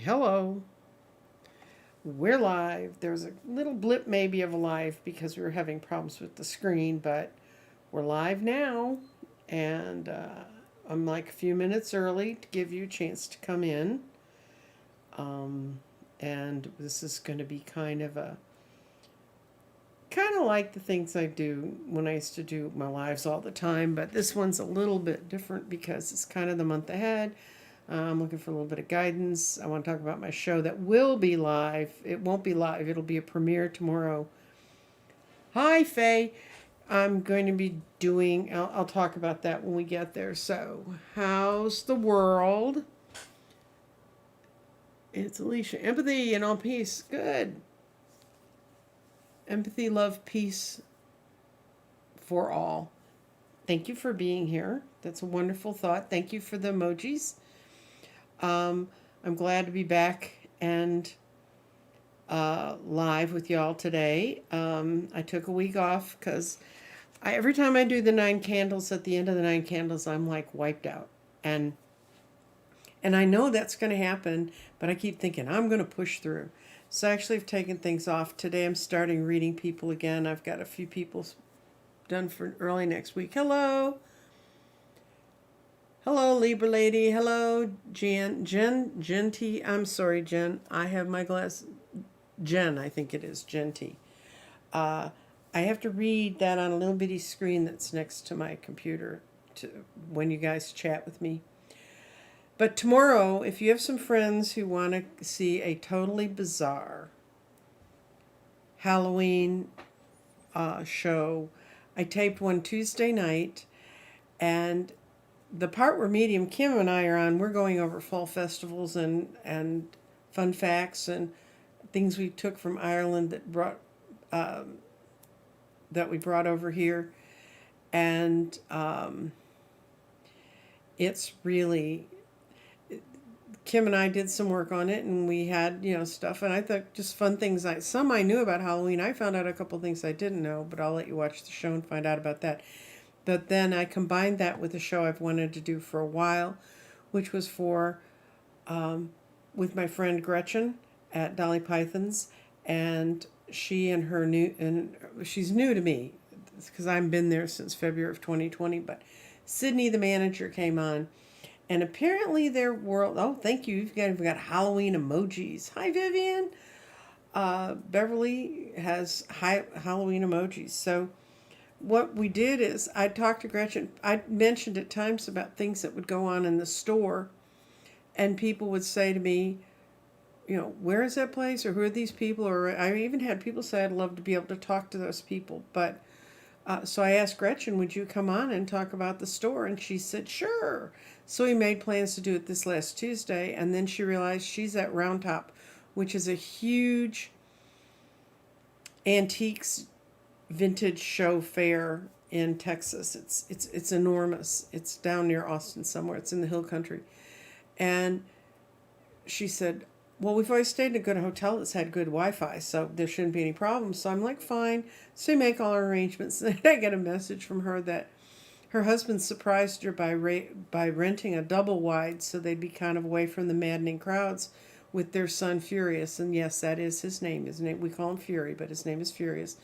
Hello. We're live. There's a little blip maybe of a live because we were having problems with the screen, but we're live now. And I'm like a few minutes early to give you a chance to come in. And this is going to be kind of like the things I do when I used to do my lives all the time, but this one's a little bit different because it's kind of the month ahead. I'm looking for a little bit of guidance. I want to talk about my show that will be live. It won't be live. It'll be a premiere tomorrow. Hi, Faye. I'm going to be doing, I'll talk about that when we get there. So, how's the world? It's Alicia. Empathy and all peace. Good. Empathy, love, peace for all. Thank you for being here. That's a wonderful thought. Thank you for the emojis. I'm glad to be back and live with y'all today. I took a week off because every time I do the 9 candles, at the end of the 9 candles, I'm like wiped out. And I know that's going to happen, but I keep thinking I'm going to push through. So actually I've taken things off. Today I'm starting reading people again. I've got a few people done for early next week. Hello. Hello, Libra lady. Hello, Jen. I'm sorry, Jen. I have my glass. Jen, I think it is. Jen T. I have to read that on a little bitty screen that's next to my computer when you guys chat with me. But tomorrow, if you have some friends who want to see a totally bizarre Halloween show, I taped one Tuesday night, and the part where Medium Kim and I are on, we're going over fall festivals and fun facts and things we took from Ireland that we brought over here, and it's really, Kim and I did some work on it, and we had stuff, and I thought just fun things. Some I knew about Halloween. I found out a couple things I didn't know, but I'll let you watch the show and find out about that. But then I combined that with a show I've wanted to do for a while, which was with my friend Gretchen at Dolly Python's, and she's new to me because I've been there since February of 2020. But Sydney, the manager, came on, and apparently their world. Oh, thank you. We've got Halloween emojis. Hi, Vivian. Beverly has Halloween emojis. So what we did is I talked to Gretchen. I mentioned at times about things that would go on in the store, and people would say to me, where is that place, or who are these people? Or I even had people say I'd love to be able to talk to those people. But so I asked Gretchen, would you come on and talk about the store? And she said, sure. So we made plans to do it this last Tuesday, and then she realized she's at Round Top, which is a huge antiques vintage show fair in Texas. It's enormous. It's down near Austin somewhere. It's in the hill country. And she said, well, we've always stayed in a good hotel that's had good Wi-Fi, so there shouldn't be any problems. So I'm like, fine. So we make all our arrangements. And I get a message from her that her husband surprised her by renting a double wide so they'd be kind of away from the maddening crowds with their son Furious. And yes, that is his name. We call him Fury, but his name is Furious.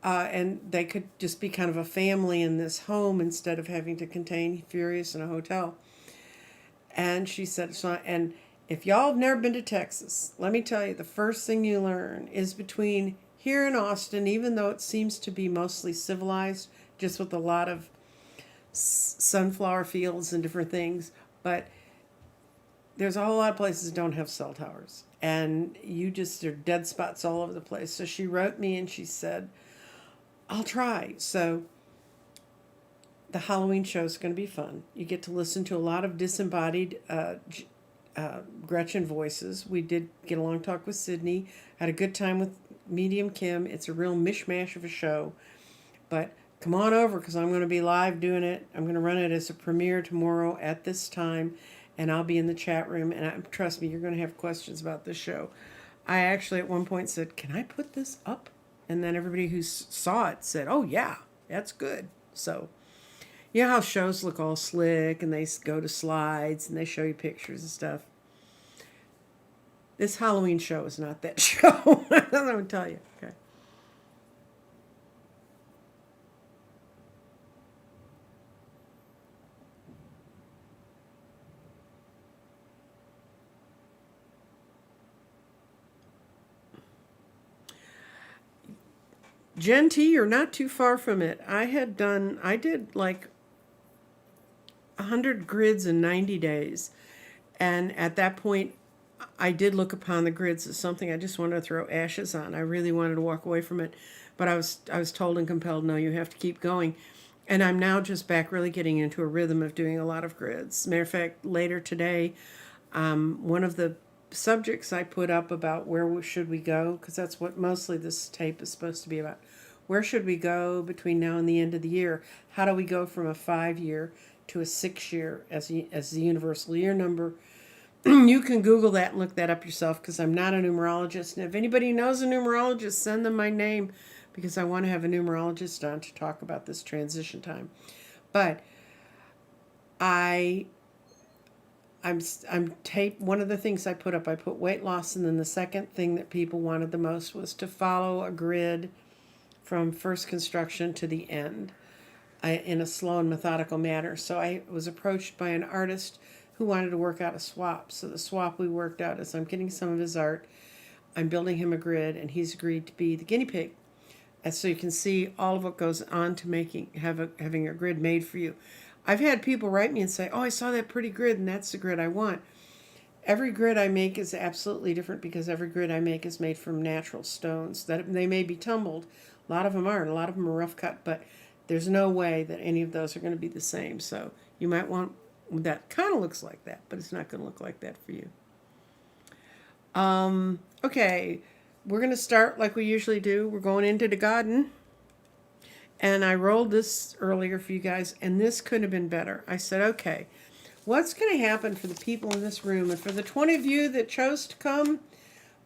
And they could just be kind of a family in this home instead of having to contain Furious in a hotel. And she said, and if y'all have never been to Texas, let me tell you, the first thing you learn is between here and Austin, even though it seems to be mostly civilized, just with a lot of sunflower fields and different things, but there's a whole lot of places that don't have cell towers. And there are dead spots all over the place. So she wrote me and she said, I'll try. So the Halloween show is going to be fun. You get to listen to a lot of disembodied Gretchen voices. We did get a long talk with Sydney. Had a good time with Medium Kim. It's a real mishmash of a show. But come on over because I'm going to be live doing it. I'm going to run it as a premiere tomorrow at this time. And I'll be in the chat room. And trust me, you're going to have questions about this show. I actually at one point said, can I put this up? And then everybody who saw it said, oh, yeah, that's good. So, you know how shows look all slick and they go to slides and they show you pictures and stuff. This Halloween show is not that show. I'm going to tell you. Okay. Gen T, you're not too far from it. I did like 100 grids in 90 days. And at that point, I did look upon the grids as something I just wanted to throw ashes on. I really wanted to walk away from it. But I was told and compelled, no, you have to keep going. And I'm now just back really getting into a rhythm of doing a lot of grids. Matter of fact, later today, one of the subjects I put up about where should we go, because that's what mostly this tape is supposed to be about. Where should we go between now and the end of the year? How do we go from a 5-year to a 6-year as the universal year number? You can Google that and look that up yourself, because I'm not a numerologist. And if anybody knows a numerologist, send them my name, because I want to have a numerologist on to talk about this transition time. But I'm one of the things I put up, I put weight loss, and then the second thing that people wanted the most was to follow a grid from first construction to the end in a slow and methodical manner. So I was approached by an artist who wanted to work out a swap. So the swap we worked out is I'm getting some of his art, I'm building him a grid, and he's agreed to be the guinea pig. And so you can see all of what goes on to having a grid made for you. I've had people write me and say, oh, I saw that pretty grid, and that's the grid I want. Every grid I make is absolutely different, because every grid I make is made from natural stones. That they may be tumbled. A lot of them aren't. A lot of them are rough cut, but there's no way that any of those are going to be the same. So you might want that kind of looks like that, but it's not going to look like that for you. Okay, we're going to start like we usually do. We're going into the garden. And I rolled this earlier for you guys, and this couldn't have been better. I said, okay, what's going to happen for the people in this room? And for the 20 of you that chose to come,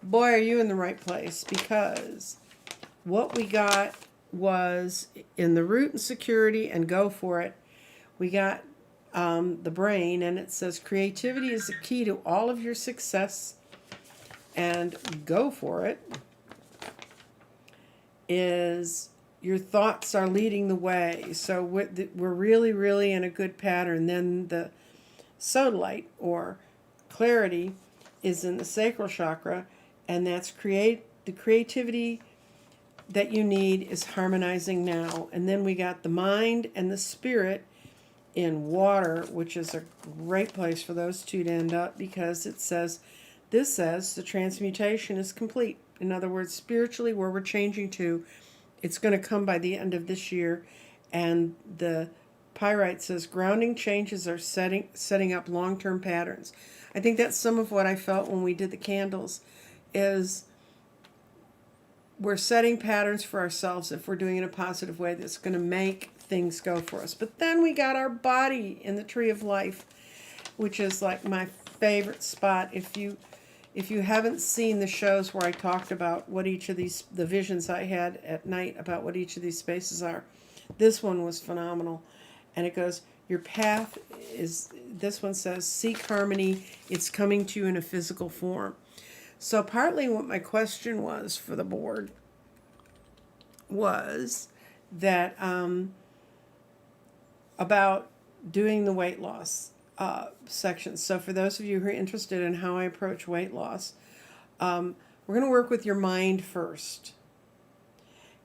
boy, are you in the right place, because what we got was in the root and security and go for it. We got the brain, and it says creativity is the key to all of your success, and go for it is your thoughts are leading the way. So we're really, really in a good pattern. Then the sodalite, or clarity, is in the sacral chakra, and that's the creativity that you need is harmonizing now. And then we got the mind and the spirit in water, which is a great place for those two to end up, because this says the transmutation is complete. In other words, spiritually, where we're changing to, it's going to come by the end of this year. And the pyrite says grounding changes are setting up long-term patterns. I think that's some of what I felt when we did the candles, is we're setting patterns for ourselves if we're doing it in a positive way that's going to make things go for us. But then we got our body in the tree of life, which is like my favorite spot. If you haven't seen the shows where I talked about what each of the visions I had at night about what each of these spaces are, this one was phenomenal. And it goes, your path is, this one says, seek harmony. It's coming to you in a physical form. So partly what my question was for the board was that about doing the weight loss section. So for those of you who are interested in how I approach weight loss, we're going to work with your mind first.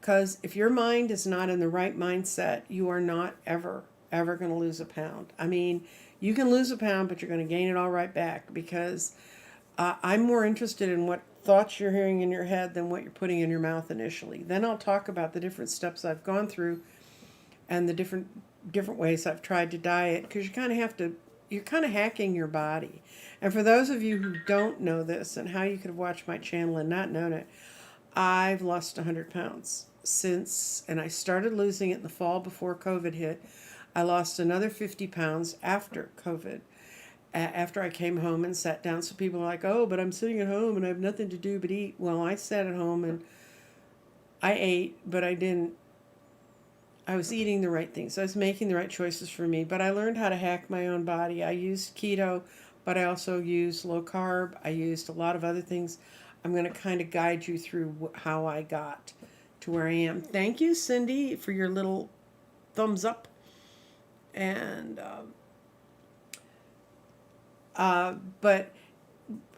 Because if your mind is not in the right mindset, you are not ever going to lose a pound. I mean, you can lose a pound, but you're going to gain it all right back, because I'm more interested in what thoughts you're hearing in your head than what you're putting in your mouth initially. Then I'll talk about the different steps I've gone through and the different ways I've tried to diet, because you're kind of hacking your body. And for those of you who don't know this and how you could have watched my channel and not known it, I've lost 100 pounds since, and I started losing it in the fall before COVID hit. I lost another 50 pounds after COVID, after I came home and sat down. So people are like, oh, but I'm sitting at home and I have nothing to do but eat. Well, I sat at home and I ate, but I was eating the right things. I was making the right choices for me, but I learned how to hack my own body. I used keto, but I also use low carb. I used a lot of other things. I'm going to kind of guide you through how I got to where I am. Thank you, Cindy, for your little thumbs up. And but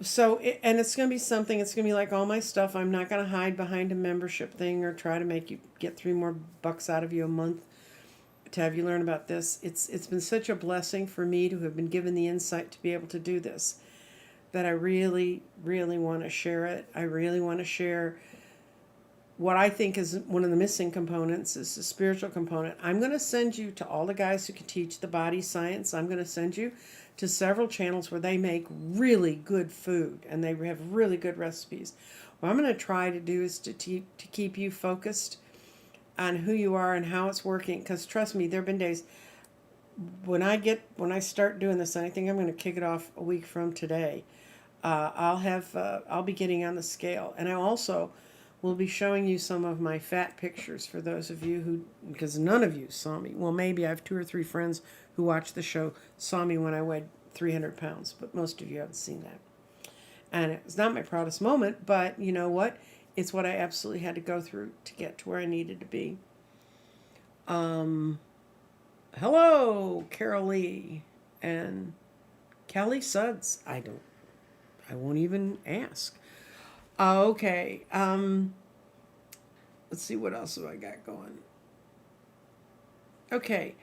so and it's going to be something. It's going to be like all my stuff. I'm not going to hide behind a membership thing or try to make you get $3 more out of you a month to have you learn about this. It's been such a blessing for me to have been given the insight to be able to do this, that I really, really want to share it. I really want to share what I think is one of the missing components is the spiritual component. I'm going to send you to all the guys who can teach the body science. I'm going to send you to several channels where they make really good food and they have really good recipes. What I'm going to try to do is to keep you focused on who you are and how it's working. Because trust me, there have been days when I start doing this, and I think I'm going to kick it off a week from today. I'll be getting on the scale, and I also will be showing you some of my fat pictures for those of you who, because none of you saw me. Well, maybe I have 2 or 3 friends who watched the show saw me when I weighed 300 pounds, but most of you haven't seen that. And it was not my proudest moment, but you know what? It's what I absolutely had to go through to get to where I needed to be. Hello, Carol Lee and Kelly Suds. I won't even ask. Okay. Let's see, what else have I got going? Okay.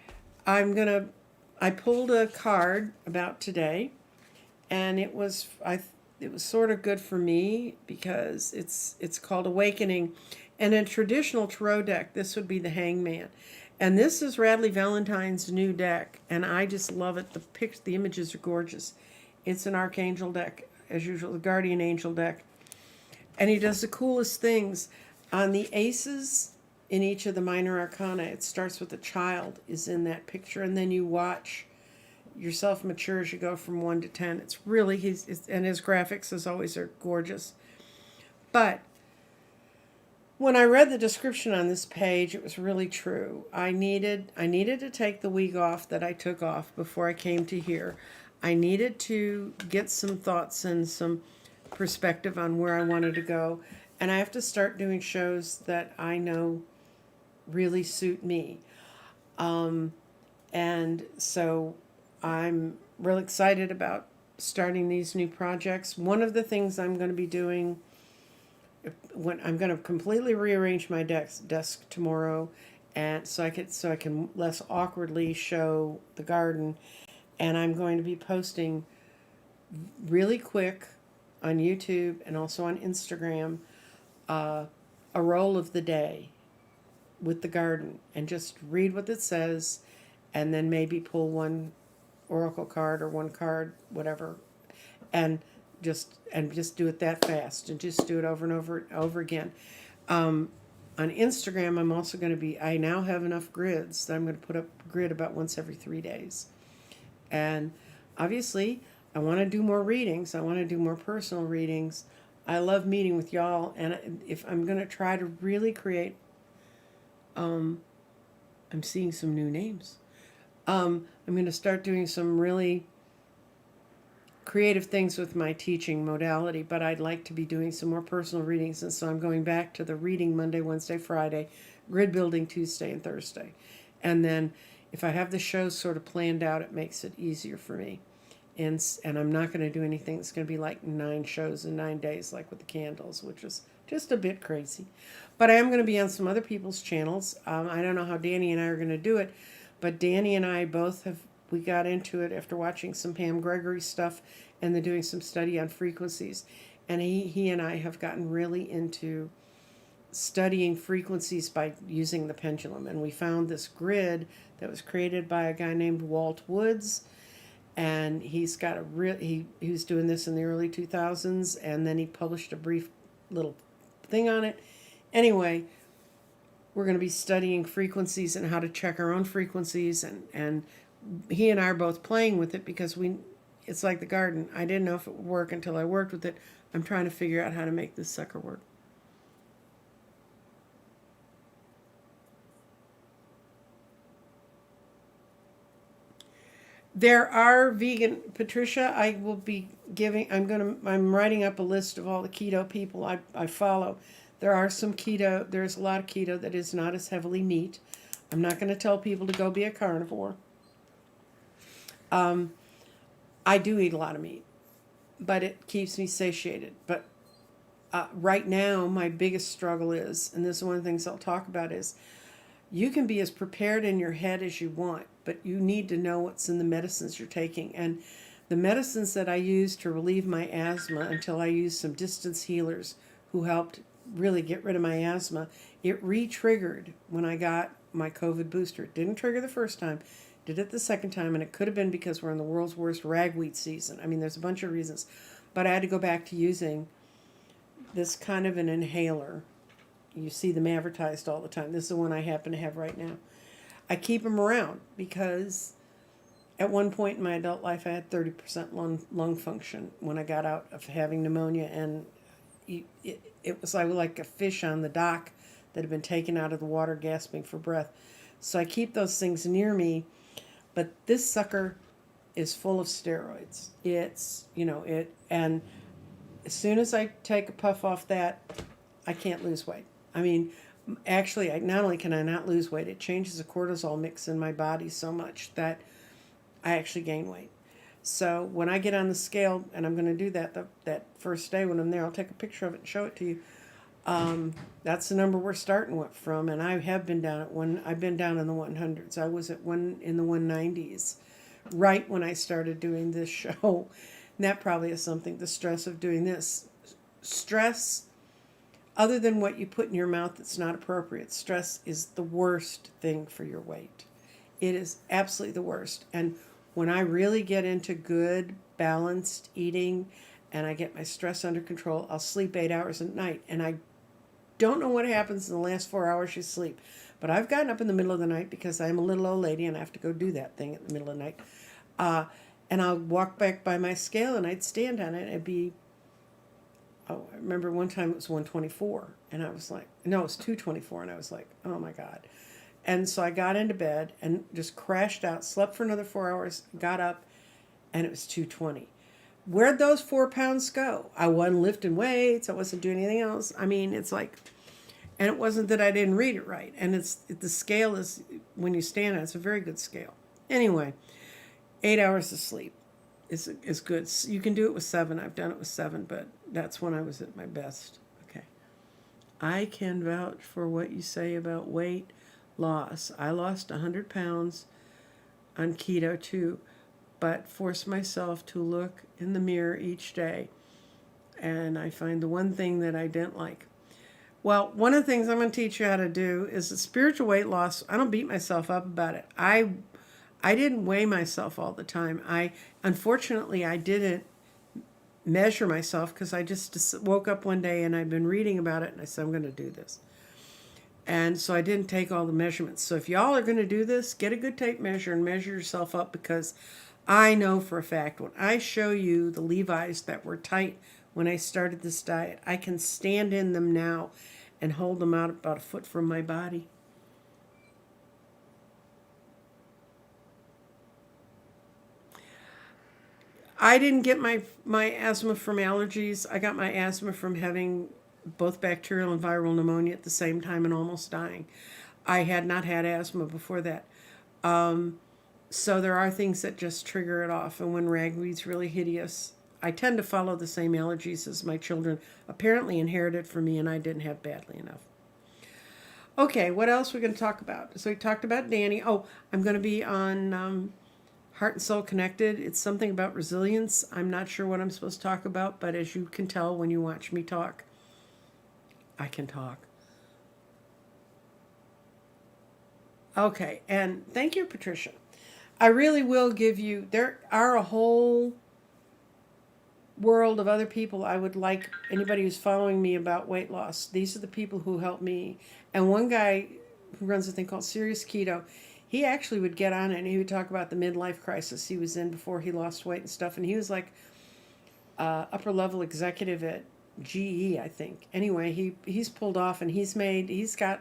I pulled a card about today, and it was sort of good for me because it's called Awakening. And in a traditional tarot deck, this would be the Hangman. And this is Radley Valentine's new deck, and I just love it. The images are gorgeous. It's an Archangel deck, as usual, the Guardian Angel deck. And he does the coolest things. On the aces in each of the minor arcana, it starts with a child is in that picture, and then you watch yourself mature as you go from 1 to 10. It's really, and his graphics, as always, are gorgeous. But when I read the description on this page, it was really true. I needed to take the week off that I took off before I came to here. I needed to get some thoughts and some perspective on where I wanted to go. And I have to start doing shows that I know really suit me. And so I'm really excited about starting these new projects. One of the things I'm going to be doing, when I'm going to completely rearrange my desk tomorrow, and so I can less awkwardly show the garden, and I'm going to be posting really quick on YouTube and also on Instagram a roll of the day with the garden, and just read what it says, and then maybe pull one oracle card or one card, whatever, and just do it that fast, and just do it over and over again. On Instagram, I'm also going to be, I now have enough grids that I'm going to put up a grid about once every 3 days. And obviously, I want to do more readings. I want to do more personal readings. I love meeting with y'all, and if I'm going to try to really create, I'm seeing some new names. I'm going to start doing some really creative things with my teaching modality, but I'd like to be doing some more personal readings, and so I'm going back to the reading Monday, Wednesday, Friday, grid building Tuesday and Thursday. And then if I have the shows sort of planned out, it makes it easier for me. And I'm not going to do anything that's going to be like 9 shows in 9 days, like with the candles, which is just a bit crazy. But I am going to be on some other people's channels. I don't know how Danny and I are going to do it, but Danny and I both we got into it after watching some Pam Gregory stuff and then doing some study on frequencies. And he and I have gotten really into studying frequencies by using the pendulum. And we found this grid that was created by a guy named Walt Woods. And he's got he was doing this in the early 2000s, and then he published a brief little thing on it. Anyway, we're going to be studying frequencies and how to check our own frequencies, and he and I are both playing with it because it's like the garden. I didn't know if it would work until I worked with it. I'm trying to figure out how to make this sucker work. There are vegan, Patricia, I'm writing up a list of all the keto people I follow. There are some keto, there's a lot of keto that is not as heavily meat. I'm not going to tell people to go be a carnivore. I do eat a lot of meat, but it keeps me satiated. But right now, my biggest struggle is, and this is one of the things I'll talk about, is you can be as prepared in your head as you want, but you need to know what's in the medicines you're taking. And the medicines that I used to relieve my asthma until I used some distance healers who helped really get rid of my asthma, it re-triggered when I got my COVID booster. It didn't trigger the first time, did it the second time, and it could have been because we're in the world's worst ragweed season. I mean, there's a bunch of reasons. But I had to go back to using this kind of an inhaler. You see them advertised all the time. This is the one I happen to have right now. I keep them around because at one point in my adult life, I had 30% lung function when I got out of having pneumonia, and it was like a fish on the dock that had been taken out of the water gasping for breath. So I keep those things near me, but this sucker is full of steroids. And as soon as I take a puff off that, I can't lose weight. I mean, actually, not only can I not lose weight, it changes the cortisol mix in my body so much that I actually gain weight. So when I get on the scale, and I'm going to do that first day when I'm there, I'll take a picture of it and show it to you. That's the number we're starting from, and I have been down I've been down in the 100s. I was in the 190s right when I started doing this show. And that probably is something, the stress of doing this. Stress, other than what you put in your mouth that's not appropriate, stress is the worst thing for your weight. It is absolutely the worst. And when I really get into good, balanced eating and I get my stress under control, I'll sleep 8 hours at night. And I don't know what happens in the last 4 hours you sleep. But I've gotten up in the middle of the night because I'm a little old lady and I have to go do that thing in the middle of the night. And I'll walk back by my scale and I'd stand on it. It'd be, I remember one time it was 124. And I was like, no, it was 224. And I was like, oh my God. And so I got into bed and just crashed out, slept for another 4 hours, got up, and it was 220. Where'd those 4 pounds go? I wasn't lifting weights. I wasn't doing anything else. I mean, it's like, and it wasn't that I didn't read it right. And the scale is, when you stand on it, it's a very good scale. Anyway, 8 hours of sleep is good. You can do it with 7. I've done it with 7, but that's when I was at my best. Okay. I can vouch for what you say about weight loss. I lost 100 pounds on keto too, but forced myself to look in the mirror each day, and I find the one thing that I didn't like. Well, one of the things I'm going to teach you how to do is the spiritual weight loss. I don't beat myself up about it. I didn't weigh myself all the time. Unfortunately, I didn't measure myself because I just woke up one day and I'd been reading about it and I said, I'm going to do this. And so I didn't take all the measurements. So if y'all are going to do this, get a good tape measure and measure yourself up, because I know for a fact when I show you the Levi's that were tight when I started this diet, I can stand in them now and hold them out about a foot from my body. I didn't get my asthma from allergies. I got my asthma from having both bacterial and viral pneumonia at the same time and almost dying. I had not had asthma before that. So there are things that just trigger it off. And when ragweed's really hideous, I tend to follow the same allergies as my children apparently inherited from me, and I didn't have badly enough. Okay, what else are we going to talk about? So we talked about Danny. Oh, I'm going to be on Heart and Soul Connected. It's something about resilience. I'm not sure what I'm supposed to talk about, but as you can tell when you watch me talk, I can talk. Okay, and thank you, Patricia. I really will give you, there are a whole world of other people I would like anybody who's following me about weight loss. These are the people who help me. And one guy who runs a thing called Serious Keto, he actually would get on it and he would talk about the midlife crisis he was in before he lost weight and stuff. And he was like upper level executive at GE, I think. Anyway, he's pulled off and he's got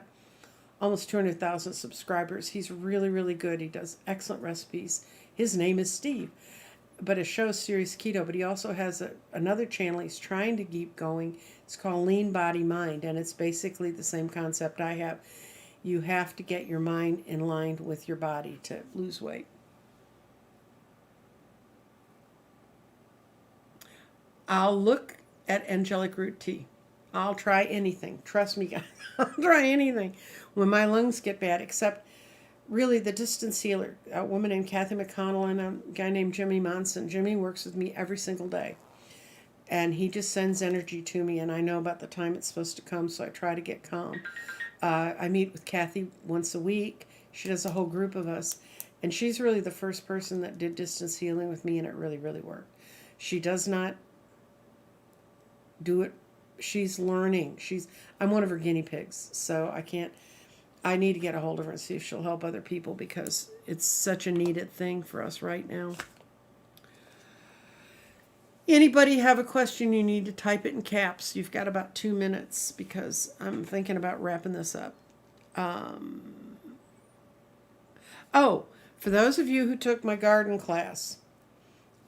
almost 200,000 subscribers. He's really, really good. He does excellent recipes. His name is Steve. But his show's Serious Keto, but he also has another channel he's trying to keep going. It's called Lean Body Mind, and it's basically the same concept I have. You have to get your mind in line with your body to lose weight. I'll look at angelic root tea. I'll try anything. Trust me, guys. I'll try anything when my lungs get bad, except really the distance healer, a woman named Kathy McConnell and a guy named Jimmy Monson. Jimmy works with me every single day. And he just sends energy to me, and I know about the time it's supposed to come, so I try to get calm. I meet with Kathy once a week. She does a whole group of us. And she's really the first person that did distance healing with me, and it really, really worked. She does not do it. She's learning. I'm one of her guinea pigs, so I need to get a hold of her and see if she'll help other people, because it's such a needed thing for us right now. Anybody have a question, you need to type it in caps. You've got about 2 minutes, because I'm thinking about wrapping this up. For those of you who took my garden class,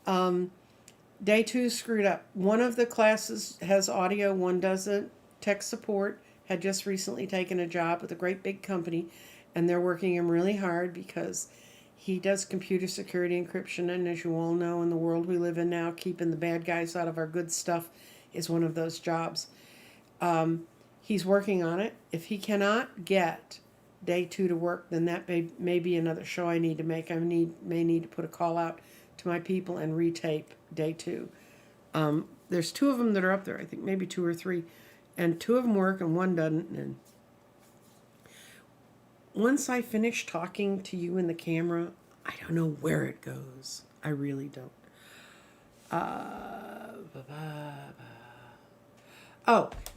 day 2 screwed up. One of the classes has audio, one doesn't. Tech support had just recently taken a job with a great big company, and they're working him really hard because he does computer security encryption, and as you all know, in the world we live in now, keeping the bad guys out of our good stuff is one of those jobs. He's working on it. If he cannot get day 2 to work, then that may be another show I need to make. I may need to put a call out to my people and retape day 2. There's 2 of them that are up there, I think maybe 2 or 3, and 2 of them work and 1 doesn't. And once I finish talking to you in the camera, I don't know where it goes. I really don't.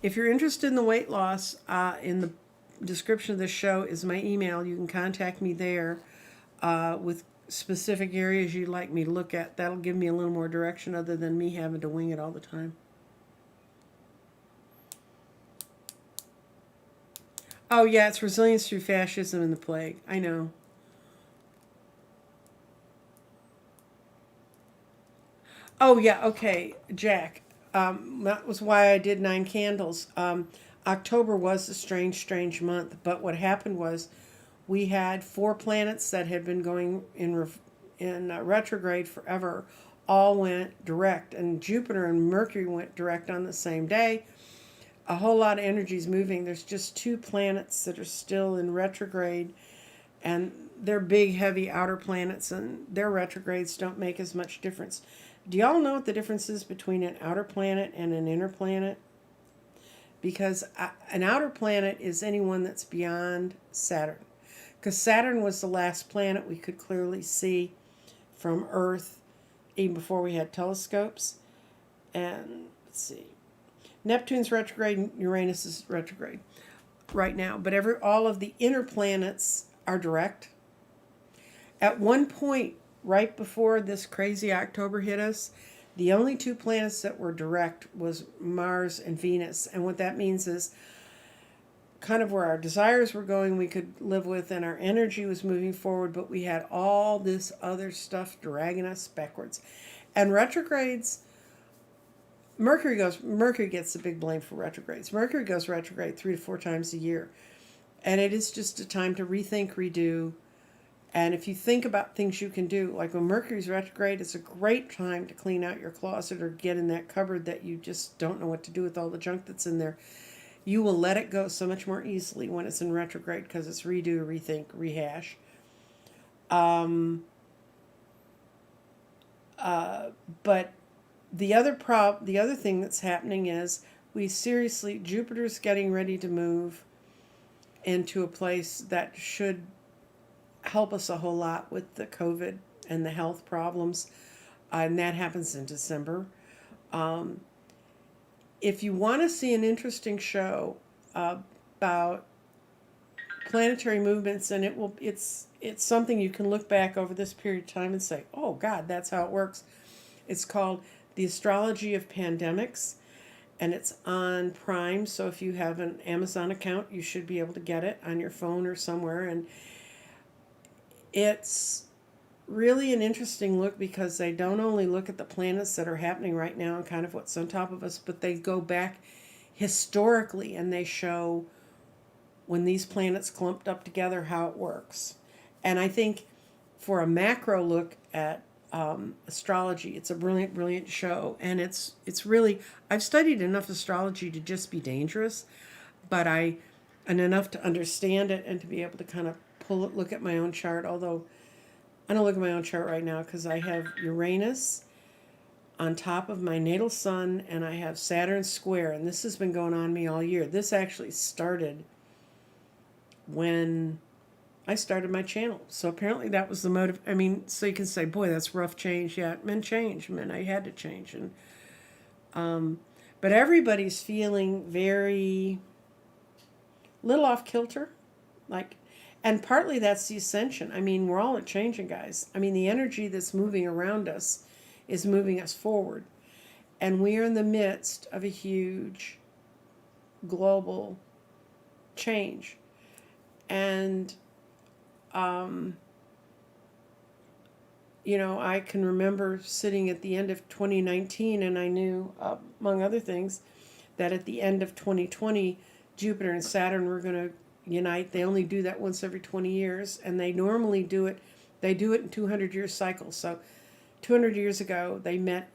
If you're interested in the weight loss, in the description of this show is my email. You can contact me there with specific areas you'd like me to look at. That'll give me a little more direction other than me having to wing it all the time. Oh, yeah, it's resilience through fascism and the plague. I know. Oh, yeah, okay, Jack. That was why I did 9 candles. October was a strange, strange month, but what happened was we had 4 planets that had been going in retrograde forever, all went direct, and Jupiter and Mercury went direct on the same day. A whole lot of energy is moving. There's just 2 planets that are still in retrograde, and they're big, heavy outer planets, and their retrogrades don't make as much difference. Do y'all know what the difference is between an outer planet and an inner planet? Because an outer planet is anyone that's beyond Saturn. Because Saturn was the last planet we could clearly see from Earth, even before we had telescopes. And let's see. Neptune's retrograde and Uranus is retrograde right now. But all of the inner planets are direct. At one point, right before this crazy October hit us, the only 2 planets that were direct was Mars and Venus. And what that means is kind of where our desires were going, we could live with, and our energy was moving forward, but we had all this other stuff dragging us backwards. And retrogrades, Mercury gets the big blame for retrogrades. Mercury goes retrograde 3 to 4 times a year. And it is just a time to rethink, redo. And if you think about things you can do, like when Mercury's retrograde, it's a great time to clean out your closet or get in that cupboard that you just don't know what to do with all the junk that's in there. You will let it go so much more easily when it's in retrograde because it's redo, rethink, rehash. But the other thing that's happening is Jupiter's getting ready to move into a place that should help us a whole lot with the COVID and the health problems. And that happens in December. If you want to see an interesting show about planetary movements, and it's something you can look back over this period of time and say, oh God, that's how it works. It's called The Astrology of Pandemics, and it's on Prime. So if you have an Amazon account, you should be able to get it on your phone or somewhere. And it's really an interesting look because they don't only look at the planets that are happening right now and kind of what's on top of us, but they go back historically and they show when these planets clumped up together how it works. And I think for a macro look at astrology, it's a brilliant, brilliant show. And it's really, I've studied enough astrology to just be dangerous, but and enough to understand it and to be able to kind of look at my own chart. Although I don't look at my own chart right now because I have Uranus on top of my natal sun and I have Saturn square, and this has been going on me all year. This actually started when I started my channel. So apparently that was the motive. I mean, so you can say, boy, that's rough change. Yeah, it meant change. It meant I had to change. But everybody's feeling very little off kilter. And partly that's the ascension. I mean, we're all changing, guys. I mean, the energy that's moving around us is moving us forward. And we are in the midst of a huge global change. And, I can remember sitting at the end of 2019 and I knew, among other things, that at the end of 2020, Jupiter and Saturn were going to unite. They only do that once every 20 years, and they normally do it in 200-year cycles. So 200 years ago, they met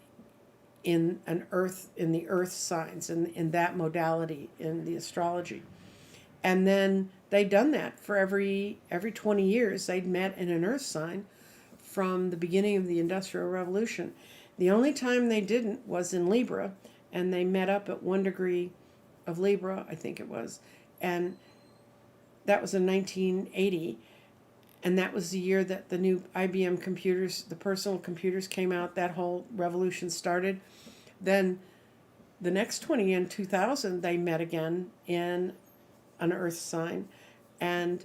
in the earth signs, in that modality, in the astrology. And then they'd done that for every 20 years. They'd met in an earth sign from the beginning of the Industrial Revolution. The only time they didn't was in Libra, and they met up at 1 degree of Libra, I think it was. And that was in 1980. And that was the year that the new IBM computers, the personal computers, came out. That whole revolution started. Then the next 20, in 2000, they met again in an earth sign. And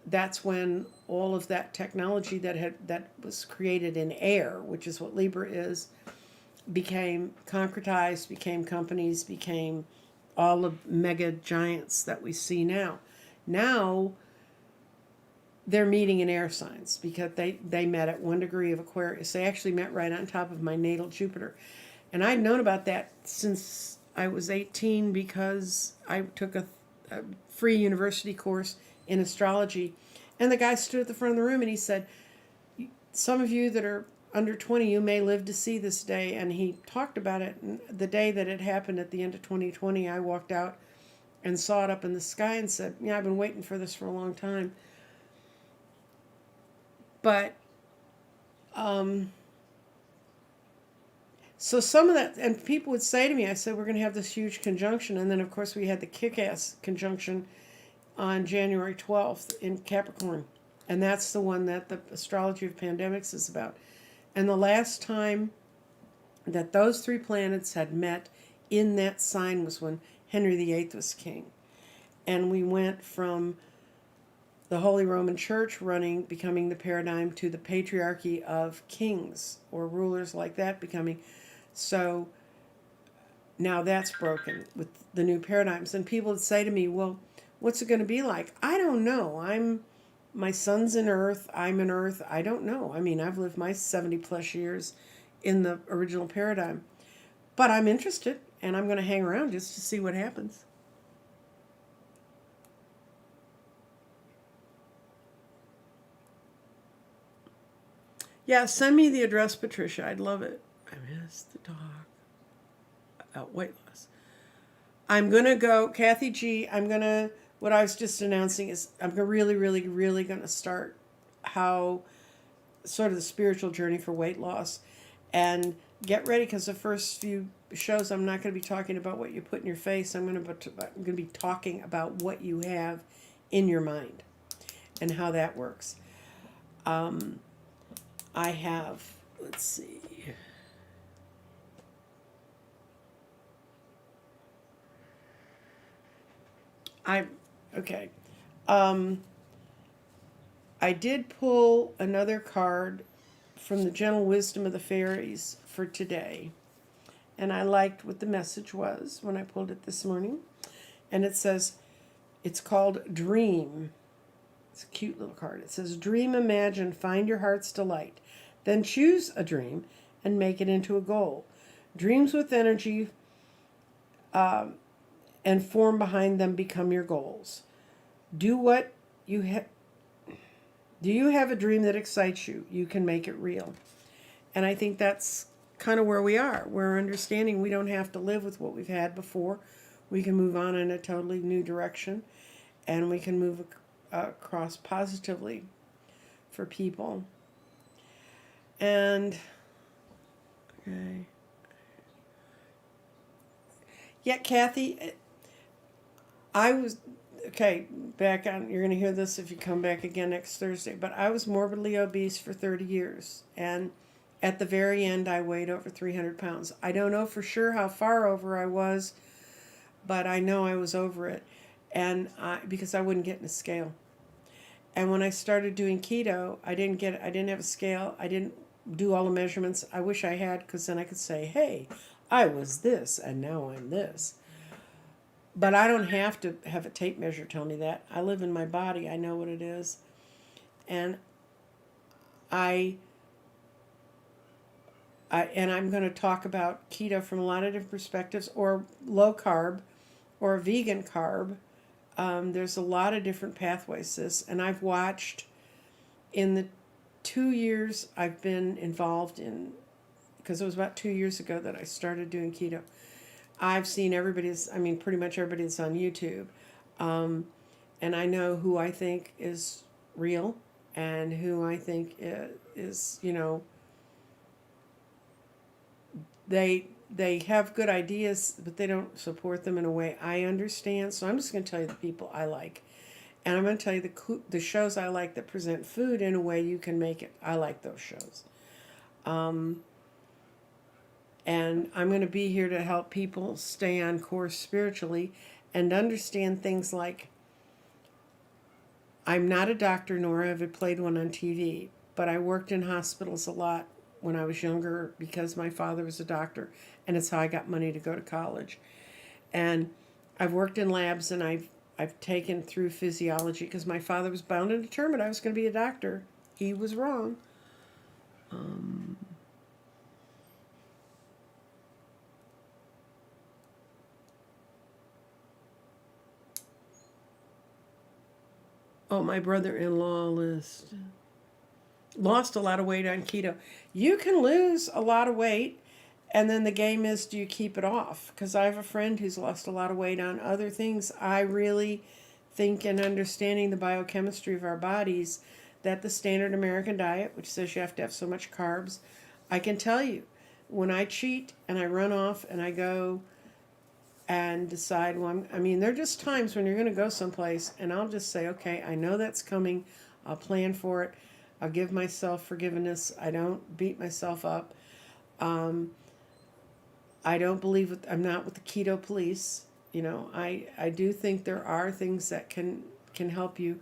that's when all of that technology that was created in air, which is what Libra is, became concretized, became companies, became all the mega giants that we see now. Now they're meeting in air signs because they met at 1 degree of Aquarius. They actually met right on top of my natal Jupiter. And I'd known about that since I was 18 because I took a free university course in astrology. And the guy stood at the front of the room and he said, some of you that are under 20, you may live to see this day. And he talked about it. And the day that it happened at the end of 2020, I walked out and saw it up in the sky and said, yeah, I've been waiting for this for a long time. But, so some of that, and people would say to me, I said, we're going to have this huge conjunction. And then, of course, we had the kick-ass conjunction on January 12th in Capricorn. And that's the one that the astrology of pandemics is about. And the last time that those 3 planets had met in that sign was when Henry VIII was king. And we went from the Holy Roman Church becoming the paradigm, to the patriarchy of kings or rulers like that becoming. So now that's broken with the new paradigms. And people would say to me, well, what's it going to be like? I don't know. My son's in Earth. I'm in Earth. I don't know. I mean, I've lived my 70 plus years in the original paradigm. But I'm interested, and I'm going to hang around just to see what happens. Yeah, send me the address, Patricia. I'd love it. I miss the talk about weight loss. I'm going to go, Kathy G, what I was just announcing is I'm really, really, really going to start sort of the spiritual journey for weight loss. And get ready, because the first few shows I'm not going to be talking about what you put in your face. I'm going to be talking about what you have in your mind and how that works. I have, let's see. Okay. I did pull another card from the Gentle Wisdom of the Fairies for today. And I liked what the message was when I pulled it this morning. And it says, it's called Dream. It's a cute little card. It says, dream, imagine, find your heart's delight. Then choose a dream and make it into a goal. Dreams with energy and form behind them become your goals. Do you have a dream that excites you? You can make it real. And I think that's kind of where we are. We're understanding we don't have to live with what we've had before. We can move on in a totally new direction, and we can move across positively for people. And okay. Yeah, Kathy, back on, you're going to hear this if you come back again next Thursday, but I was morbidly obese for 30 years, and at the very end, I weighed over 300 pounds. I don't know for sure how far over I was, but I know I was over it, and because I wouldn't get in a scale. And when I started doing keto, I didn't have a scale. I didn't do all the measurements. I wish I had, because then I could say, hey, I was this, and now I'm this. But I don't have to have a tape measure tell me that. I live in my body. I know what it is. And I'm going to talk about keto from a lot of different perspectives, or low carb, or vegan carb. There's a lot of different pathways to this. And I've watched in the 2 years I've been involved in, because it was about 2 years ago that I started doing keto. I've seen pretty much everybody that's on YouTube. And I know who I think is real and who I think is they have good ideas, but they don't support them in a way I understand. So I'm just going to tell you the people I like. And I'm going to tell you the shows I like that present food in a way you can make it. I like those shows. And I'm going to be here to help people stay on course spiritually and understand things like, I'm not a doctor, nor have I played one on TV, but I worked in hospitals a lot when I was younger because my father was a doctor, and it's how I got money to go to college. And I've worked in labs, and I've taken through physiology because my father was bound and determined I was going to be a doctor. He was wrong. Oh, my brother-in-law lost a lot of weight on keto. You can lose a lot of weight, and then the game is, do you keep it off? Because I have a friend who's lost a lot of weight on other things. I really think, in understanding the biochemistry of our bodies, that the standard American diet, which says you have to have so much carbs, I can tell you, when I cheat and I run off and I go and decide, there are just times when you're going to go someplace, and I'll just say, okay, I know that's coming. I'll plan for it. I'll give myself forgiveness. I don't beat myself up. I don't believe I'm not with the keto police. I do think there are things that can help you.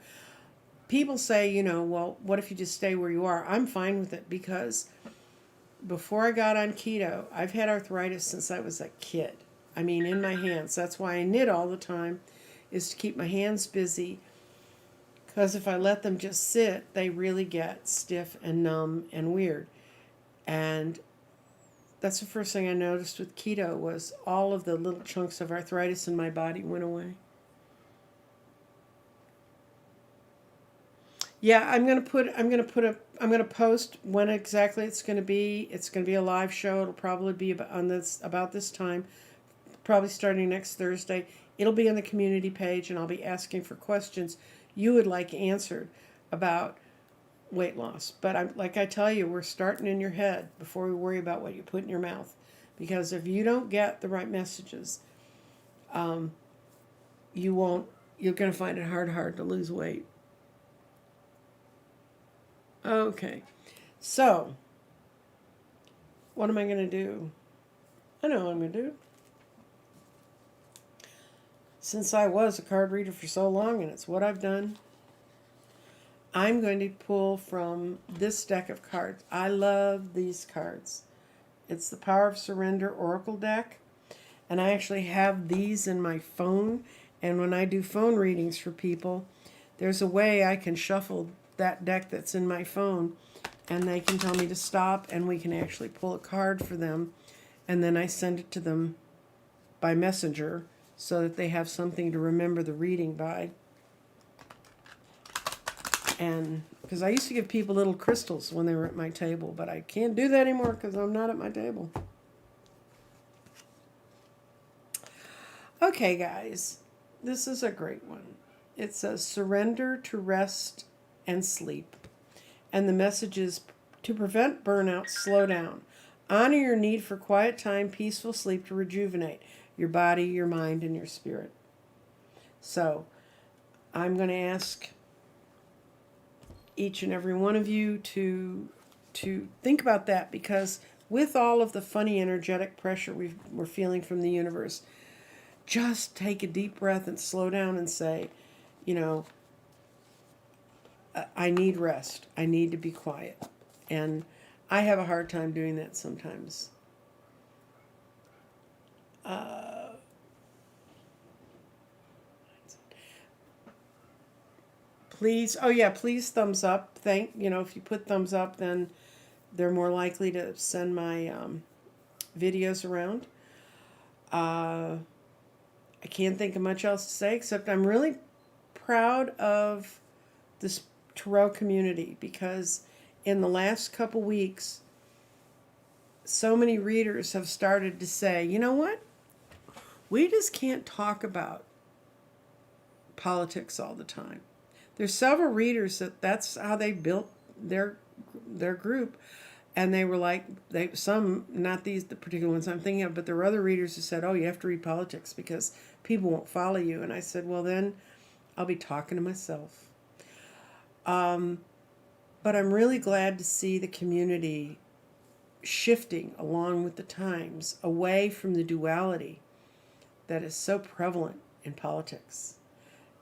People say, well, what if you just stay where you are? I'm fine with it, because before I got on keto, I've had arthritis since I was a kid. In my hands. That's why I knit all the time, is to keep my hands busy. Because if I let them just sit, they really get stiff and numb and weird. And that's the first thing I noticed with keto, was all of the little chunks of arthritis in my body went away. Yeah, I'm gonna post when exactly it's gonna be. It's gonna be a live show. It'll probably be about this time, probably starting next Thursday. It'll be on the community page, and I'll be asking for questions you would like answered about weight loss. But like I tell you, we're starting in your head before we worry about what you put in your mouth. Because if you don't get the right messages, you're going to find it hard to lose weight. Okay, so what am I going to do? I know what I'm going to do. Since I was a card reader for so long, and it's what I've done, I'm going to pull from this deck of cards. I love these cards. It's the Power of Surrender Oracle deck, and I actually have these in my phone, and when I do phone readings for people, there's a way I can shuffle that deck that's in my phone, and they can tell me to stop, and we can actually pull a card for them, and then I send it to them by messenger so that they have something to remember the reading by. And because I used to give people little crystals when they were at my table, but I can't do that anymore because I'm not at my table. Okay, guys, this is a great one. It says, surrender to rest and sleep. And the message is, to prevent burnout, slow down. Honor your need for quiet time, peaceful sleep to rejuvenate your body, your mind, and your spirit. So, I'm going to ask each and every one of you to think about that, because with all of the funny energetic pressure we're feeling from the universe, just take a deep breath and slow down and say, you know, I need rest. I need to be quiet. And I have a hard time doing that sometimes. Please, oh yeah, please thumbs up. If you put thumbs up, then they're more likely to send my videos around. I can't think of much else to say, except I'm really proud of this tarot community, because in the last couple weeks, so many readers have started to say, you know what? We just can't talk about politics all the time. There's several readers that's how they built their group, and they were like, some, not the particular ones I'm thinking of, but there were other readers who said, oh, you have to read politics because people won't follow you. And I said, well, then I'll be talking to myself. But I'm really glad to see the community shifting along with the times, away from the duality that is so prevalent in politics,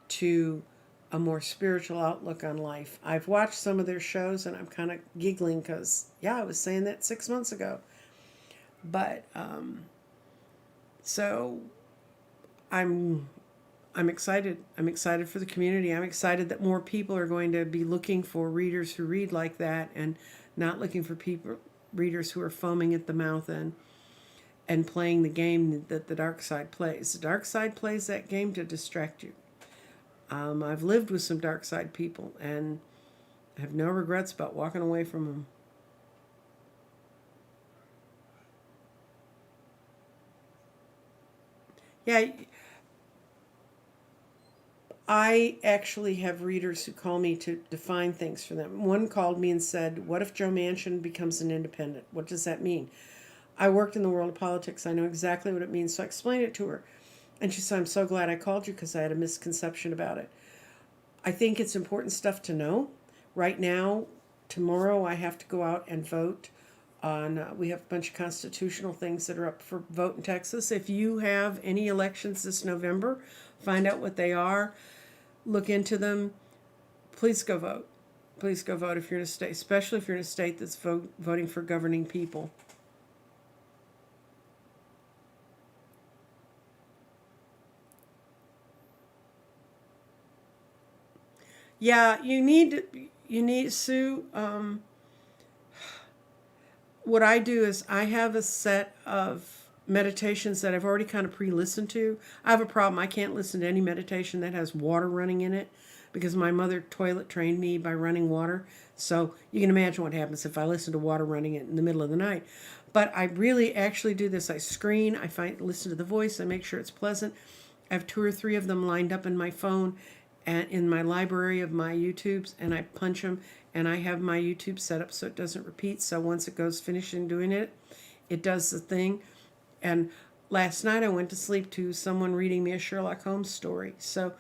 to a more spiritual outlook on life. I've watched some of their shows and I'm kind of giggling because, yeah, I was saying that 6 months ago. But, so I'm excited. I'm excited for the community. I'm excited that more people are going to be looking for readers who read like that, and not looking for readers who are foaming at the mouth and playing the game that the dark side plays. The dark side plays that game to distract you. I've lived with some dark side people, and I have no regrets about walking away from them. Yeah, I actually have readers who call me to define things for them. One called me and said, what if Joe Manchin becomes an independent? What does that mean? I worked in the world of politics. I know exactly what it means. So I explained it to her. And she said, I'm so glad I called you because I had a misconception about it. I think it's important stuff to know. Right now, tomorrow, I have to go out and vote on, we have a bunch of constitutional things that are up for vote in Texas. If you have any elections this November, find out what they are, look into them. Please go vote. Please go vote if you're in a state, especially if you're in a state that's voting for governing people. Yeah, you need, Sue, what I do is I have a set of meditations that I've already kind of pre-listened to. I have a problem. I can't listen to any meditation that has water running in it, because my mother toilet trained me by running water. So you can imagine what happens if I listen to water running in the middle of the night. But I really actually do this. I screen, listen to the voice, I make sure it's pleasant. I have 2 or 3 of them lined up in my phone and in my library of my YouTubes, and I punch them, and I have my YouTube set up so it doesn't repeat. So once it goes finishing doing it, it does the thing. And last night I went to sleep to someone reading me a Sherlock Holmes story. So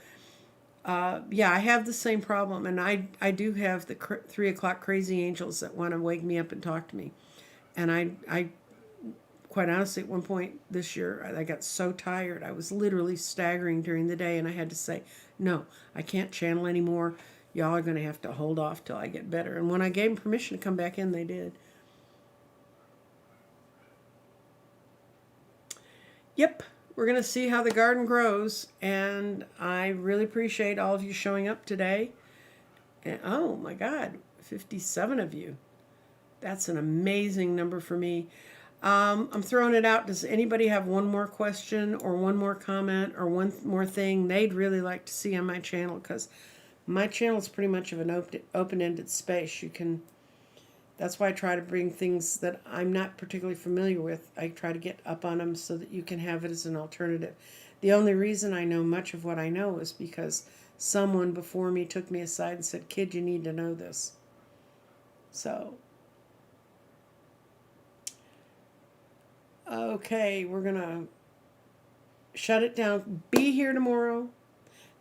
yeah, I have the same problem, and I do have the 3 o'clock crazy angels that want to wake me up and talk to me. And I quite honestly, at one point this year, I got so tired. I was literally staggering during the day, and I had to say, no, I can't channel anymore. Y'all are going to have to hold off till I get better. And when I gave them permission to come back in, they did. Yep, we're going to see how the garden grows. And I really appreciate all of you showing up today. And, oh my God, 57 of you. That's an amazing number for me. I'm throwing it out. Does anybody have one more question or one more comment or one more thing they'd really like to see on my channel? Because my channel is pretty much of an open-ended space. You can. That's why I try to bring things that I'm not particularly familiar with. I try to get up on them so that you can have it as an alternative. The only reason I know much of what I know is because someone before me took me aside and said, "Kid, you need to know this." So, okay, we're going to shut it down. Be here tomorrow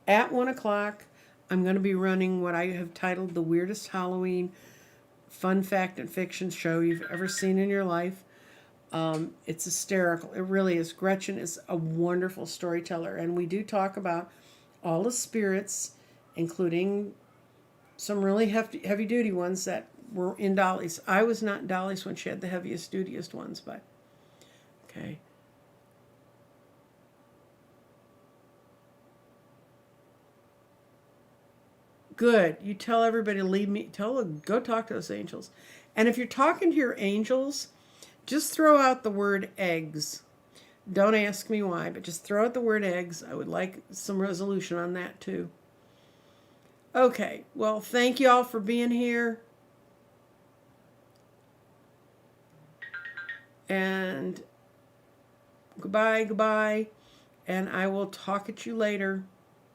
at 1 o'clock. I'm going to be running what I have titled the weirdest Halloween fun fact and fiction show you've ever seen in your life. It's hysterical. It really is. Gretchen is a wonderful storyteller, and we do talk about all the spirits, including some really heavy duty ones that were in Dolly's. I was not in Dolly's when she had the heaviest, dutiest ones, but okay. Good. You tell everybody to leave me. Tell them, go talk to those angels. And if you're talking to your angels, just throw out the word eggs. Don't ask me why, but just throw out the word eggs. I would like some resolution on that too. Okay. Well, thank you all for being here. And goodbye, goodbye. And I will talk at you later.